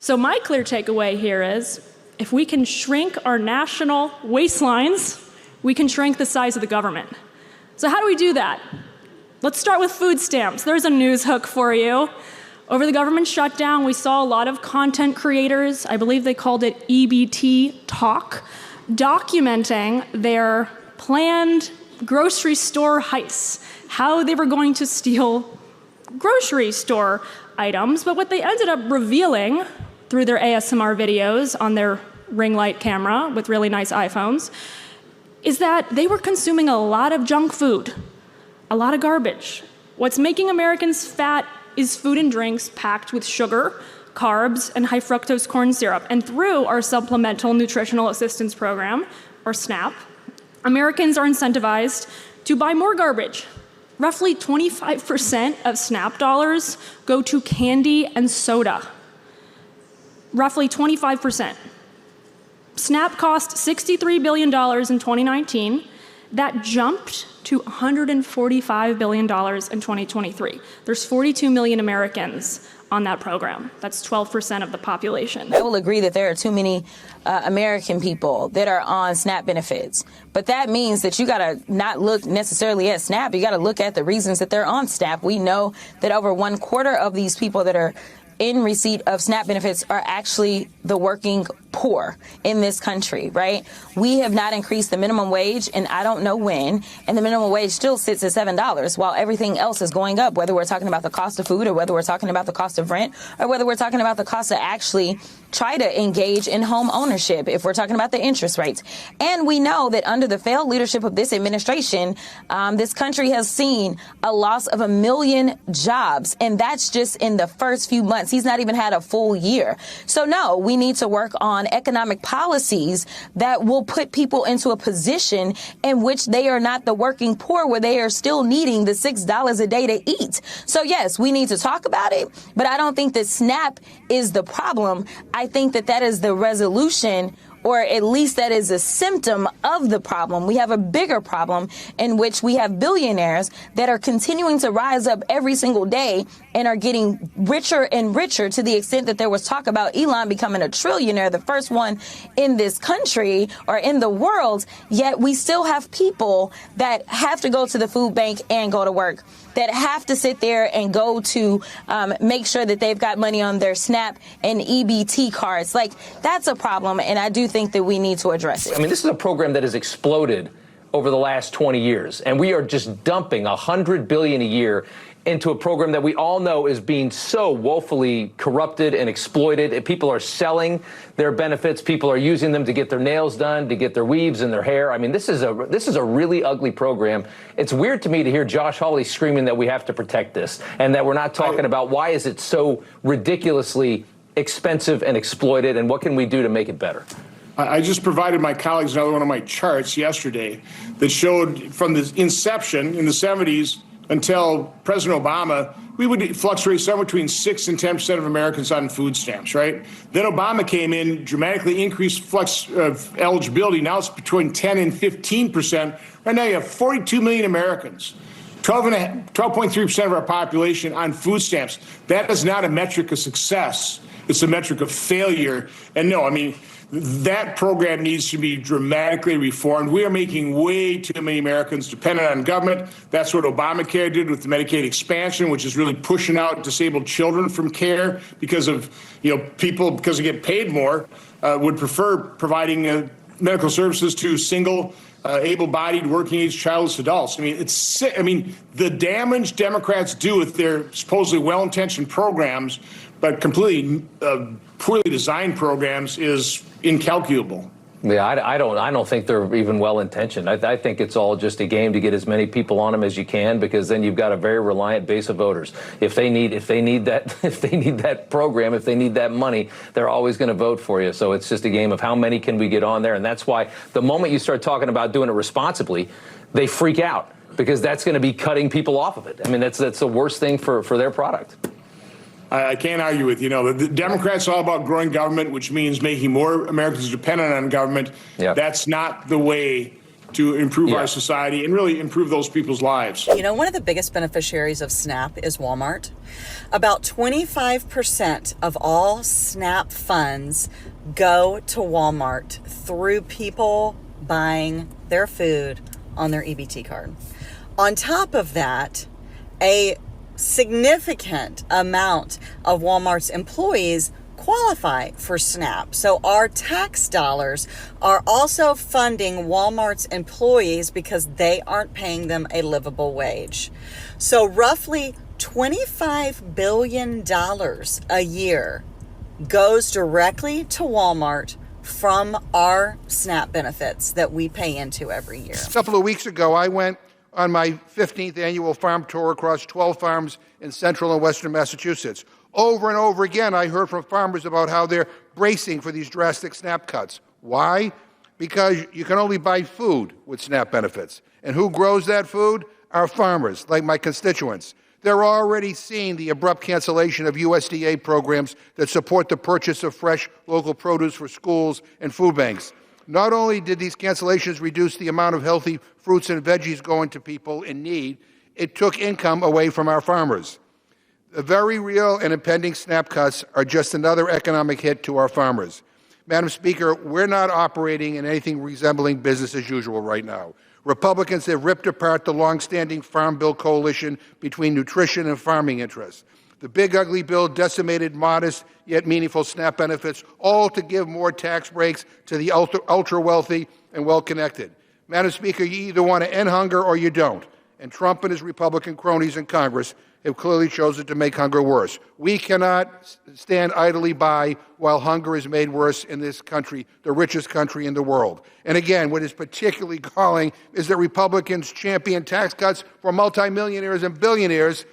So my clear takeaway here is, if we can shrink our national waistlines, we can shrink the size of the government. So how do we do that? Let's start with food stamps. There's a news hook for you. Over the government shutdown, we saw a lot of content creators, I believe they called it EBT talk, documenting their planned grocery store heists, how they were going to steal grocery store items. But what they ended up revealing through their ASMR videos on their ring light camera with really nice iPhones is that they were consuming a lot of junk food, a lot of garbage. What's making Americans fat is food and drinks packed with sugar, carbs, and high fructose corn syrup. And through our Supplemental Nutritional Assistance Program, or SNAP, Americans are incentivized to buy more garbage. Roughly 25% of SNAP dollars go to candy and soda. Roughly 25%. SNAP cost $63 billion in 2019. That jumped to $145 billion in 2023. There's 42 million Americans on that program. That's 12% of the population. I will agree that there are too many American people that are on SNAP benefits. But that means that you got to not look necessarily at SNAP. You got to look at the reasons that they're on SNAP. We know that over 1/4 of these people that are in receipt of SNAP benefits are actually the working poor in this country, right? We have not increased the minimum wage, and I don't know when, and the minimum wage still sits at $7 while everything else is going up, whether we're talking about the cost of food or whether we're talking about the cost of rent or whether we're talking about the cost to actually try to engage in home ownership, if we're talking about the interest rates. And we know that under the failed leadership of this administration, this country has seen a loss of 1 million jobs, and that's just in the first few months. He's not even had a full year. So no, we need to work on economic policies that will put people into a position in which they are not the working poor, where they are still needing the $6 a day to eat. So yes, we need to talk about it, but I don't think that SNAP is the problem. I think that that is the resolution, or at least that is a symptom of the problem. We have a bigger problem in which we have billionaires that are continuing to rise up every single day and are getting richer and richer, to the extent that there was talk about Elon becoming a trillionaire, the first one in this country or in the world. Yet we still have people that have to go to the food bank and go to work, that have to sit there and go to make sure that they've got money on their SNAP and EBT cards. Like, that's a problem, and I do think that we need to address it. I mean, this is a program that has exploded over the last 20 years, and we are just dumping $100 billion a year into a program that we all know is being so woefully corrupted and exploited. People are selling their benefits. People are using them to get their nails done, to get their weaves and their hair. I mean, this is a really ugly program. It's weird to me to hear Josh Hawley screaming that we have to protect this, and that we're not talking about why is it so ridiculously expensive and exploited, and what can we do to make it better? I just provided my colleagues another one of my charts yesterday that showed from the inception in the 70s until President Obama, we would fluctuate somewhere between 6 and 10% of Americans on food stamps, right? Then Obama came in, dramatically increased flux of eligibility. Now it's between 10 and 15%. Right now you have 42 million Americans, 12.3% of our population on food stamps. That is not a metric of success. It's a metric of failure. And no, I mean, that program needs to be dramatically reformed. We are making way too many Americans dependent on government. That's what Obamacare did with the Medicaid expansion, which is really pushing out disabled children from care because of, people, because they get paid more, would prefer providing medical services to single, able-bodied, working-age childless adults. I mean, it's sick. I mean, the damage Democrats do with their supposedly well-intentioned programs, but completely poorly designed programs, is incalculable. Yeah, I don't think they're even well-intentioned. I think it's all just a game to get as many people on them as you can, because then you've got a very reliant base of voters. If they need that program, if they need that money, they're always going to vote for you. So it's just a game of how many can we get on there, and that's why the moment you start talking about doing it responsibly, they freak out, because that's going to be cutting people off of it. I mean, that's the worst thing for their product. I can't argue with the Democrats are all about growing government, which means making more Americans dependent on government. Yep. That's not the way to improve our society and really improve those people's lives. You know, one of the biggest beneficiaries of SNAP is Walmart. About 25% of all SNAP funds go to Walmart through people buying their food on their EBT card. On top of that, a significant amount of Walmart's employees qualify for SNAP. So our tax dollars are also funding Walmart's employees because they aren't paying them a livable wage. So roughly $25 billion a year goes directly to Walmart from our SNAP benefits that we pay into every year. A couple of weeks ago, I went on my 15th annual farm tour across 12 farms in central and western Massachusetts. Over and over again, I heard from farmers about how they're bracing for these drastic SNAP cuts. Why? Because you can only buy food with SNAP benefits. And who grows that food? Our farmers, like my constituents. They're already seeing the abrupt cancellation of USDA programs that support the purchase of fresh local produce for schools and food banks. Not only did these cancellations reduce the amount of healthy fruits and veggies going to people in need, it took income away from our farmers. The very real and impending SNAP cuts are just another economic hit to our farmers. Madam Speaker, we're not operating in anything resembling business as usual right now. Republicans have ripped apart the longstanding Farm Bill coalition between nutrition and farming interests. The big ugly bill decimated modest yet meaningful SNAP benefits, all to give more tax breaks to the ultra-wealthy and well-connected. Madam Speaker, you either want to end hunger or you don't. And Trump and his Republican cronies in Congress have clearly chosen to make hunger worse. We cannot stand idly by while hunger is made worse in this country, the richest country in the world. And again, what is particularly galling is that Republicans champion tax cuts for multimillionaires and billionaires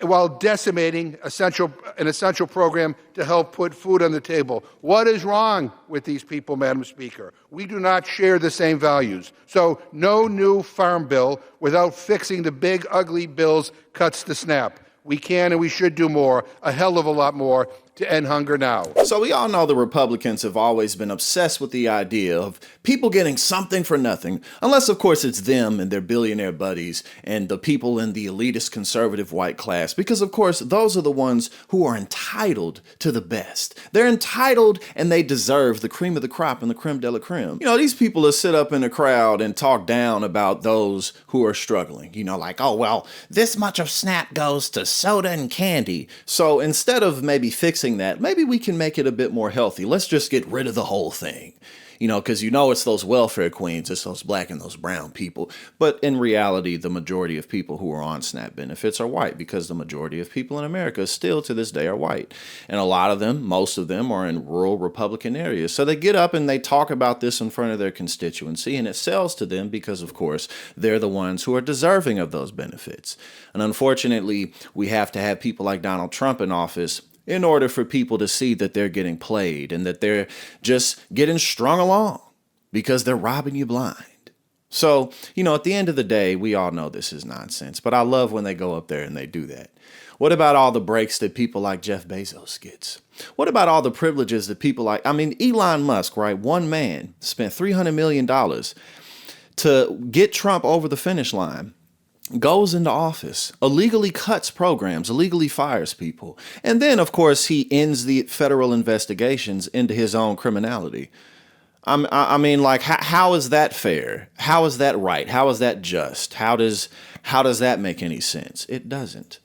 while decimating an essential program to help put food on the table. What is wrong with these people, Madam Speaker? We do not share the same values. So no new farm bill without fixing the big, ugly bill's cuts to SNAP. We can and we should do more, a hell of a lot more, to end hunger now. So we all know the Republicans have always been obsessed with the idea of people getting something for nothing, unless of course it's them and their billionaire buddies and the people in the elitist conservative white class, because of course those are the ones who are entitled to the best. They're entitled and they deserve the cream of the crop and the creme de la creme. You know, these people that sit up in the crowd and talk down about those who are struggling, you know, like, oh, well, this much of SNAP goes to soda and candy. So instead of maybe fixing that, maybe we can make it a bit more healthy. Let's just get rid of the whole thing. You know, because you know it's those welfare queens, it's those black and those brown people. But in reality, the majority of people who are on SNAP benefits are white, because the majority of people in America still to this day are white. And a lot of them, most of them, are in rural Republican areas. So they get up and they talk about this in front of their constituency, and it sells to them because, of course, they're the ones who are deserving of those benefits. And unfortunately, we have to have people like Donald Trump in office in order for people to see that they're getting played and that they're just getting strung along because they're robbing you blind. So, you know, at the end of the day, we all know this is nonsense, but I love when they go up there and they do that. What about all the breaks that people like Jeff Bezos gets? What about all the privileges that people like, Elon Musk, right? One man spent $300 million to get Trump over the finish line, goes into office, illegally cuts programs, illegally fires people. And then, of course, he ends the federal investigations into his own criminality. I mean, like, how is that fair? How is that right? How is that just? How does that make any sense? It doesn't.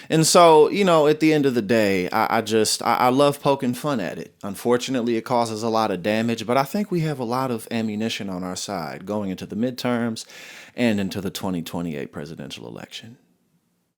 And so, you know, at the end of the day, I love poking fun at it. Unfortunately, it causes a lot of damage, but I think we have a lot of ammunition on our side going into the midterms and into the 2028 presidential election.